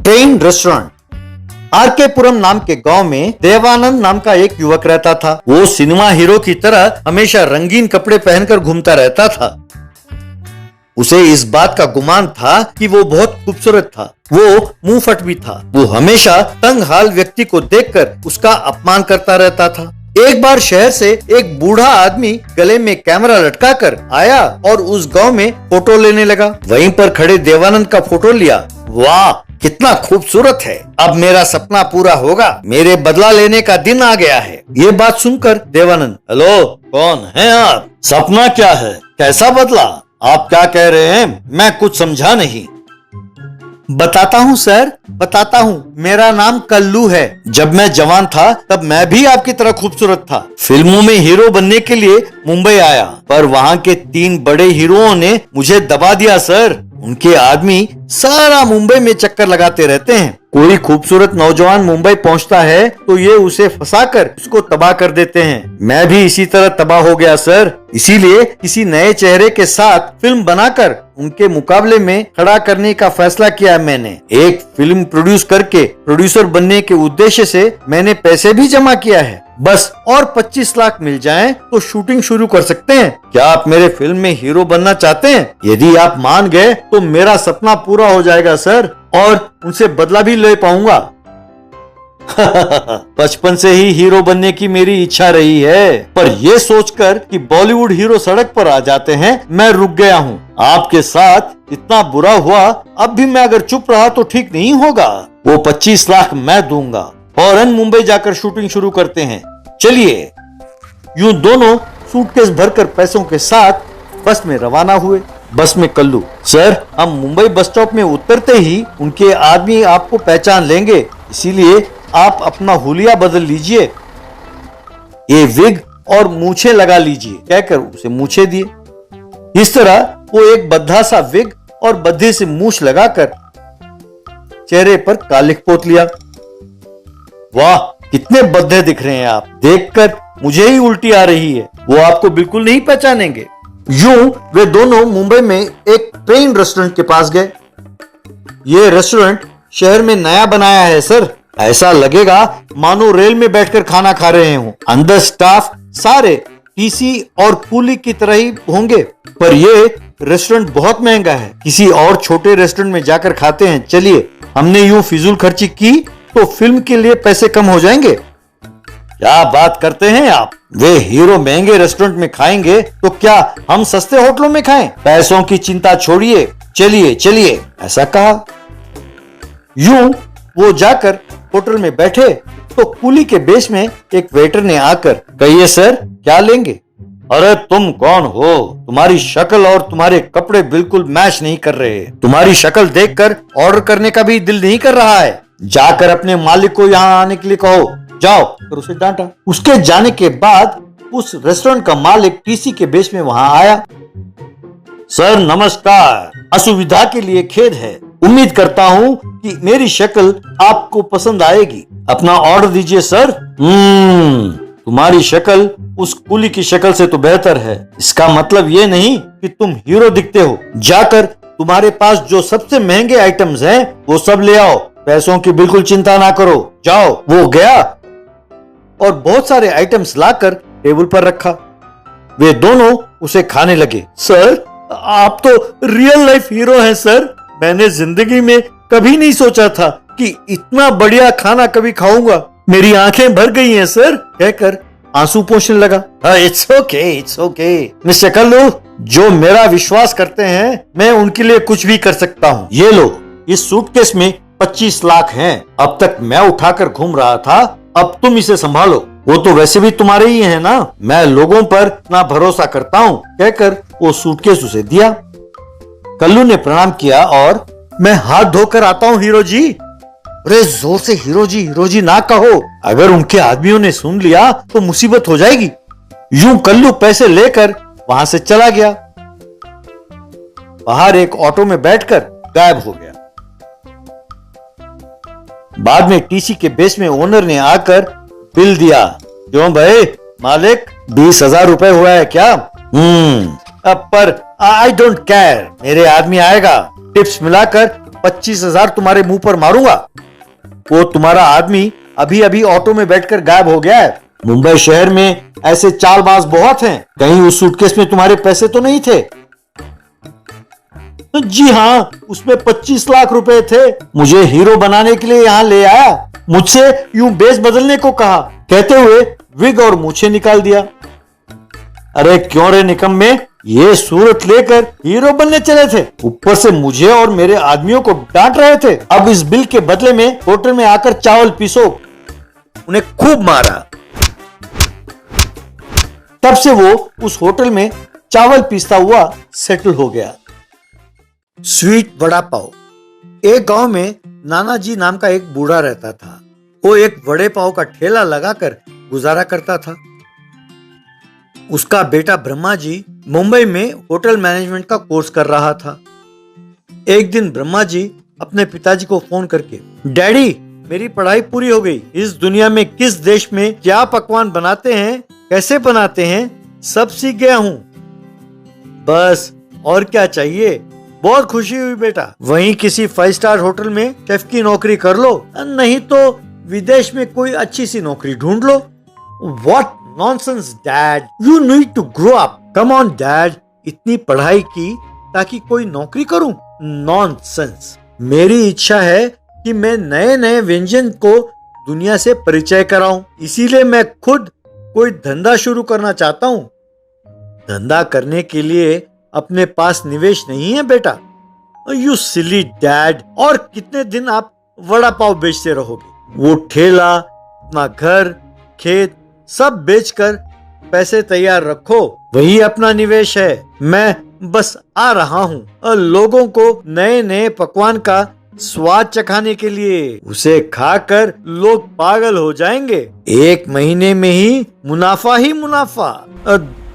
Train restaurant. RK Puram नाम के गांव में देवानंद नाम का एक युवक रहता था। वो सिनेमा हीरो की तरह हमेशा रंगीन कपड़े पहनकर घूमता रहता था। उसे इस बात का गुमान था कि वो बहुत खूबसूरत था। वो मुंहफट भी था। वो हमेशा तंगहाल व्यक्ति को देखकर उसका अपमान करता रहता था। एक बार शहर से एक बूढ़ा आदमी गले में कैमरा लटकाकर आया और उस गांव में फोटो लेने लगा। वहीं पर खड़े देवानंद का फोटो लिया। वाह, कितना खूबसूरत है। अब मेरा सपना पूरा होगा। मेरे बदला लेने का दिन आ गया है। ये बात सुनकर देवानंद, हेलो, कौन है आप? सपना क्या है? कैसा बदला? आप क्या कह रहे हैं? मैं कुछ समझा नहीं। बताता हूँ सर, बताता हूँ। मेरा नाम कल्लू है। जब मैं जवान था तब मैं भी आपकी तरह खूबसूरत था। फिल्मों में हीरो बनने के लिए मुंबई आया, पर वहाँ के 3 बड़े हीरोओं ने मुझे दबा दिया सर। उनके आदमी सारा मुंबई में चक्कर लगाते रहते हैं। कोई खूबसूरत नौजवान मुंबई पहुंचता है तो ये उसे फंसाकर उसको तबाह कर देते हैं। मैं भी इसी तरह तबाह हो गया सर। इसीलिए किसी नए चेहरे के साथ फिल्म बनाकर उनके मुकाबले में खड़ा करने का फैसला किया मैंने। एक फिल्म प्रोड्यूस करके प्रोड्यूसर बनने के उद्देश्य से मैंने पैसे भी जमा किया है। बस और 25 लाख मिल जाएं तो शूटिंग शुरू कर सकते हैं। क्या आप मेरे फिल्म में हीरो बनना चाहते हैं? यदि आप मान गए तो मेरा सपना पूरा हो जाएगा सर, और उनसे बदला भी ले पाऊंगा। बचपन से ही हीरो बनने की मेरी इच्छा रही है, पर यह सोचकर कि बॉलीवुड हीरो सड़क पर आ जाते हैं, मैं रुक गया हूँ। आपके साथ इतना बुरा हुआ, अब भी मैं अगर चुप रहा तो ठीक नहीं होगा। वो 25 लाख मैं दूंगा। फौरन मुंबई जाकर शूटिंग शुरू करते हैं। चलिए। यूं दोनों सूटकेस भरकर पैसों के साथ बस में रवाना हुए। बस में कल्लू, सर, हम मुंबई बस स्टॉप में उतरते ही उनके आदमी आपको पहचान लेंगे, इसीलिए आप अपना हुलिया बदल लीजिए। ये विग और मूछें लगा लीजिए, कहकर उसे मूछें दिए। इस तरह वो एक बद्धा सा विग और बद्धे से मूछ लगाकर चेहरे पर कालिख पोत लिया। वाह, कितने बद्धे दिख रहे हैं आप। देखकर मुझे ही उल्टी आ रही है। वो आपको बिल्कुल नहीं पहचानेंगे। यूं वे दोनों मुंबई में एक ट्रेन रेस्टोरेंट के पास गए। ये रेस्टोरेंट शहर में नया बनाया है सर। ऐसा लगेगा मानो रेल में बैठकर खाना खा रहे हो। अंदर स्टाफ सारे टीसी और कूली की तरह ही होंगे, पर ये रेस्टोरेंट बहुत महंगा है। किसी और छोटे रेस्टोरेंट में जाकर खाते हैं। चलिए, हमने यूं फिजूल खर्ची की तो फिल्म के लिए पैसे कम हो जाएंगे। क्या बात करते हैं आप? वे हीरो महंगे रेस्टोरेंट में खाएंगे तो क्या हम सस्ते होटलों में खाएं? पैसों की चिंता छोड़िए, चलिए चलिए, ऐसा कहा। यूं वो जाकर होटल में बैठे तो कुली के बेस में एक वेटर ने आकर, कहिए सर, क्या लेंगे? अरे तुम कौन हो? तुम्हारी शक्ल और तुम्हारे कपड़े बिल्कुल मैच नहीं कर रहे। तुम्हारी शक्ल देखकर ऑर्डर करने का भी दिल नहीं कर रहा है। जाकर अपने मालिक को यहाँ आने के लिए कहो। जाओ, कर उसे डांटा। उसके जाने के बाद उस रेस्टोरेंट का मालिक टीसी के बेस में वहां आया। सर नमस्कार, असुविधा के लिए खेद है। उम्मीद करता हूँ कि मेरी शक्ल आपको पसंद आएगी। अपना ऑर्डर दीजिए सर। तुम्हारी शक्ल उस कुली की शक्ल से तो बेहतर है। इसका मतलब ये नहीं कि तुम हीरो दिखते हो। जाकर तुम्हारे पास जो सबसे महंगे आइटम्स हैं वो सब ले आओ। पैसों की बिल्कुल चिंता ना करो। जाओ। वो गया और बहुत सारे आइटम्स लाकर टेबल पर रखा। वे दोनों उसे खाने लगे। सर, आप तो रियल लाइफ हीरो हैं सर। मैंने जिंदगी में कभी नहीं सोचा था कि इतना बढ़िया खाना कभी खाऊंगा। मेरी आंखें भर गई हैं सर, कहकर आंसू पोंछने लगा। It's okay, it's okay mister Kallu. जो मेरा विश्वास करते हैं मैं उनके लिए कुछ भी कर सकता हूँ। ये लो, इस सूटकेस में 25 लाख हैं। अब तक मैं उठाकर घूम रहा था, अब तुम इसे संभालो। वो तो वैसे भी तुम्हारे ही है ना। मैं लोगों पर इतना भरोसा करता हूँ, कहकर वो सूटकेस उसे दिया। कल्लू ने प्रणाम किया और, मैं हाथ धोकर आता हूँ हीरो जी। अरे जोर से हीरो जी ना कहो। अगर उनके आदमियों ने सुन लिया तो मुसीबत हो जाएगी। यूं कल्लू पैसे लेकर वहां से चला गया। बाहर एक ऑटो में बैठकर गायब हो गया। बाद में टीसी के बेस में ओनर ने आकर बिल दिया। क्यों भाई मालिक, 20,000 रुपए हुआ है क्या? अब पर आई डोंट केयर, मेरे आदमी आएगा। टिप्स मिलाकर 25,000 तुम्हारे मुंह पर मारूंगा। वो तुम्हारा आदमी अभी अभी ऑटो में बैठकर गायब हो गया है। मुंबई शहर में ऐसे चालबाज बहुत हैं। कहीं उस सूटकेस में तुम्हारे पैसे तो नहीं थे? जी हाँ, उसमें 25 लाख रुपए थे। मुझे हीरो बनाने के लिए यहाँ ले आया, मुझसे यूं बेस बदलने को कहा, कहते हुए विग और मूछें निकाल दिया। अरे क्यों रे निकम्मे, ये सूरत लेकर हीरो बनने चले थे, ऊपर से मुझे और मेरे आदमियों को डांट रहे थे। अब इस बिल के बदले में होटल में आकर चावल पीसो। उन्हें खूब मारा। तब से वो उस होटल में चावल पीसता हुआ सेटल हो गया। स्वीट वड़ा पाव। एक गांव में नानाजी नाम का एक बूढ़ा रहता था। वो एक वड़े पाव का ठेला लगाकर गुजारा करता था। उसका बेटा ब्रह्मा जी मुंबई में होटल मैनेजमेंट का कोर्स कर रहा था। एक दिन ब्रह्मा जी अपने पिताजी को फोन करके, डैडी मेरी पढ़ाई पूरी हो गई, इस दुनिया में किस देश में क्या पकवान बनाते हैं, कैसे बनाते हैं, सब सीख गया हूँ, बस और क्या चाहिए। बहुत खुशी हुई बेटा, वहीं किसी 5 स्टार होटल में शेफ की नौकरी कर लो, नहीं तो विदेश में कोई अच्छी सी नौकरी ढूंढ लो। What nonsense dad, you need to grow up. Come on dad, इतनी पढ़ाई की ताकि कोई नौकरी करूं? Nonsense. मेरी इच्छा है कि मैं नए नए व्यंजन को दुनिया से परिचय कराऊं, इसीलिए मैं खुद कोई धंधा शुरू करना चाहता हूं। धंधा करने के लिए अपने पास निवेश नहीं है बेटा। You silly dad, और कितने दिन आप वड़ा पाव बेचते रहोगे? वो ठेला, अपना घर, खेत सब बेचकर पैसे तैयार रखो, वही अपना निवेश है। मैं बस आ रहा हूँ लोगों को नए नए पकवान का स्वाद चखाने के लिए। उसे खाकर लोग पागल हो जाएंगे। 1 महीने में ही मुनाफा।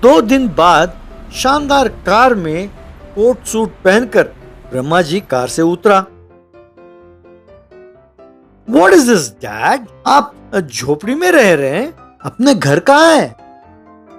2 दिन बाद शानदार कार में कोट सूट पहनकर ब्रह्मा जी कार से उतरा। What is this dad? आप झोपड़ी में रह रहे हैं, अपने घर कहाँ है?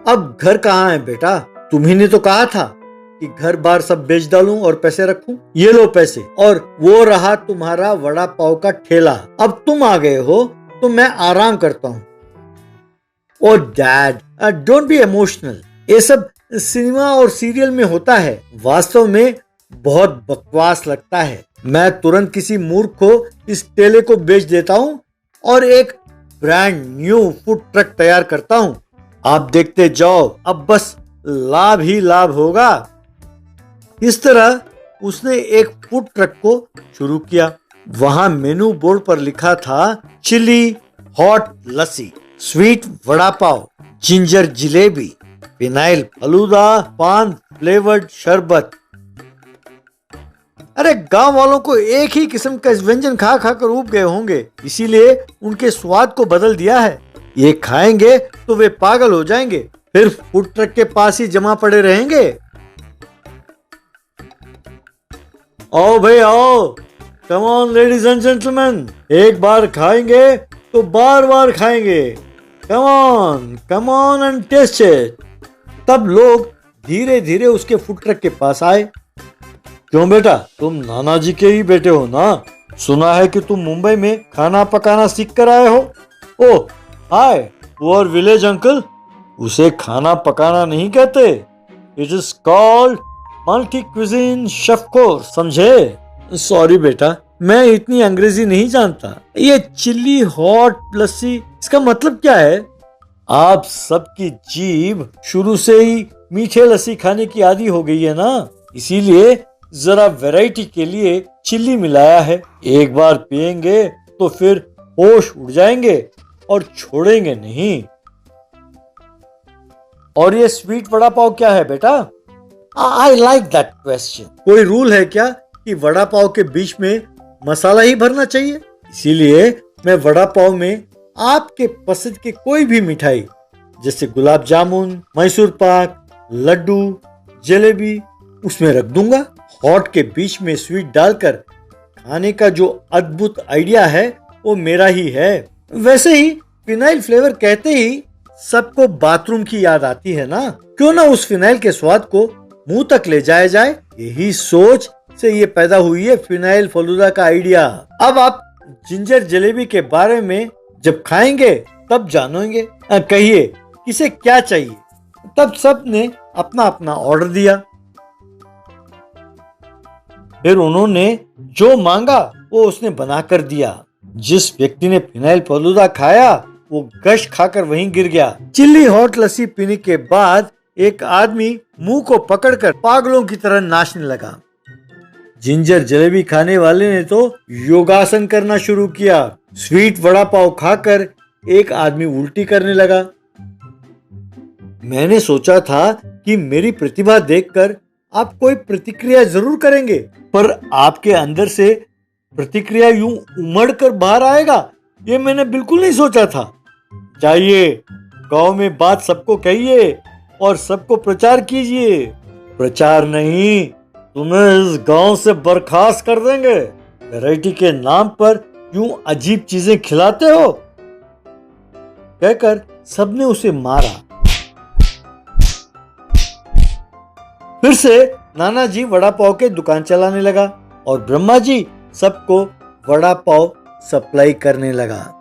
अब घर कहाँ है बेटा, तुम्ही ने तो कहा था कि घर बार सब बेच डालूं और पैसे रखूं। ये लो पैसे, और वो रहा तुम्हारा वड़ा पाव का ठेला। अब तुम आ गए हो तो मैं आराम करता हूँ। ओ डैड, डोंट बी इमोशनल। ये सब सिनेमा और सीरियल में होता है, वास्तव में बहुत बकवास लगता है। मैं तुरंत किसी मूर्ख को इस ठेले को बेच देता हूँ और एक ब्रांड न्यू फूड ट्रक तैयार करता हूँ। आप देखते जाओ, अब बस लाभ ही लाभ होगा। इस तरह उसने एक फूड ट्रक को शुरू किया। वहां मेनू बोर्ड पर लिखा था चिली हॉट लस्सी, sweet vada pav, ginger jalebi, phenyl falooda, पान फ्लेवर्ड शरबत। अरे गांव वालों को एक ही किस्म का व्यंजन खा खा कर ऊब गए होंगे, इसीलिए उनके स्वाद को बदल दिया है। ये खाएंगे तो वे पागल हो जाएंगे, फिर फूड ट्रक के पास ही जमा पड़े रहेंगे। आओ भाई आओ, come on ladies and gentleman, एक बार खाएंगे तो बार बार खाएंगे। Come on and taste it. तब लोग धीरे धीरे उसके फूड ट्रक के पास आए। क्यों बेटा, तुम नाना जी के ही बेटे हो ना? सुना है कि तुम मुंबई में खाना पकाना सीख कर आए हो। ओह हाय, पुअर विलेज अंकल। उसे खाना पकाना नहीं कहते, it is called multi cuisine chef course, समझे? सॉरी बेटा, मैं इतनी अंग्रेजी नहीं जानता। ये चिल्ली हॉट लस्सी, इसका मतलब क्या है? आप सबकी जीभ शुरू से ही मीठे लस्सी खाने की आदी हो गई है ना, इसीलिए जरा वैरायटी के लिए चिल्ली मिलाया है। एक बार पिएंगे तो फिर होश उड़ जाएंगे और छोड़ेंगे नहीं। और ये स्वीट वड़ा पाव क्या है बेटा? I like that question. कोई रूल है क्या कि वड़ा पाव के बीच में मसाला ही भरना चाहिए? इसीलिए मैं वड़ा पाव में आपके पसंद की कोई भी मिठाई, जैसे गुलाब जामुन, मैसूर पाक, लड्डू, जलेबी, उसमें रख दूंगा। हॉट के बीच में स्वीट डालकर खाने का जो अद्भुत आइडिया है वो मेरा ही है। वैसे ही फिनाइल फ्लेवर कहते ही सबको बाथरूम की याद आती है ना, क्यों ना उस फिनाइल के स्वाद को मुंह तक ले जाया जाए। यही सोच से ये पैदा हुई है फिनाइल फलूदा का आइडिया। अब आप जिंजर जलेबी के बारे में जब खाएंगे तब जानोगे। कहिए किसे क्या चाहिए। तब सब ने अपना अपना ऑर्डर दिया। फिर उन्होंने जो मांगा वो उसने बना कर दिया। जिस व्यक्ति ने फिनाइल फलूदा खाया वो गश खाकर वहीं गिर गया। चिल्ली हॉट लस्सी पीने के बाद एक आदमी मुंह को पकड़कर पागलों की तरह नाचने लगा। जिंजर जलेबी खाने वाले ने तो योगासन करना शुरू किया। स्वीट वड़ा पाव खाकर एक आदमी उल्टी करने लगा। मैंने सोचा था कि मेरी प्रतिभा देखकर आप कोई प्रतिक्रिया जरूर करेंगे, पर आपके अंदर से प्रतिक्रिया यूं उमड़ कर बाहर आएगा ये मैंने बिल्कुल नहीं सोचा था। जाइए गांव में बात सबको कहिए और सबको प्रचार कीजिए। प्रचार नहीं, तुम्हें इस गांव से बर्खास्त कर देंगे। वैरायटी के नाम पर यूं अजीब चीजें खिलाते हो, कहकर सबने उसे मारा। फिर से नाना जी वड़ा पाव के दुकान चलाने लगा और ब्रह्मा जी सबको वड़ा पाव सप्लाई करने लगा।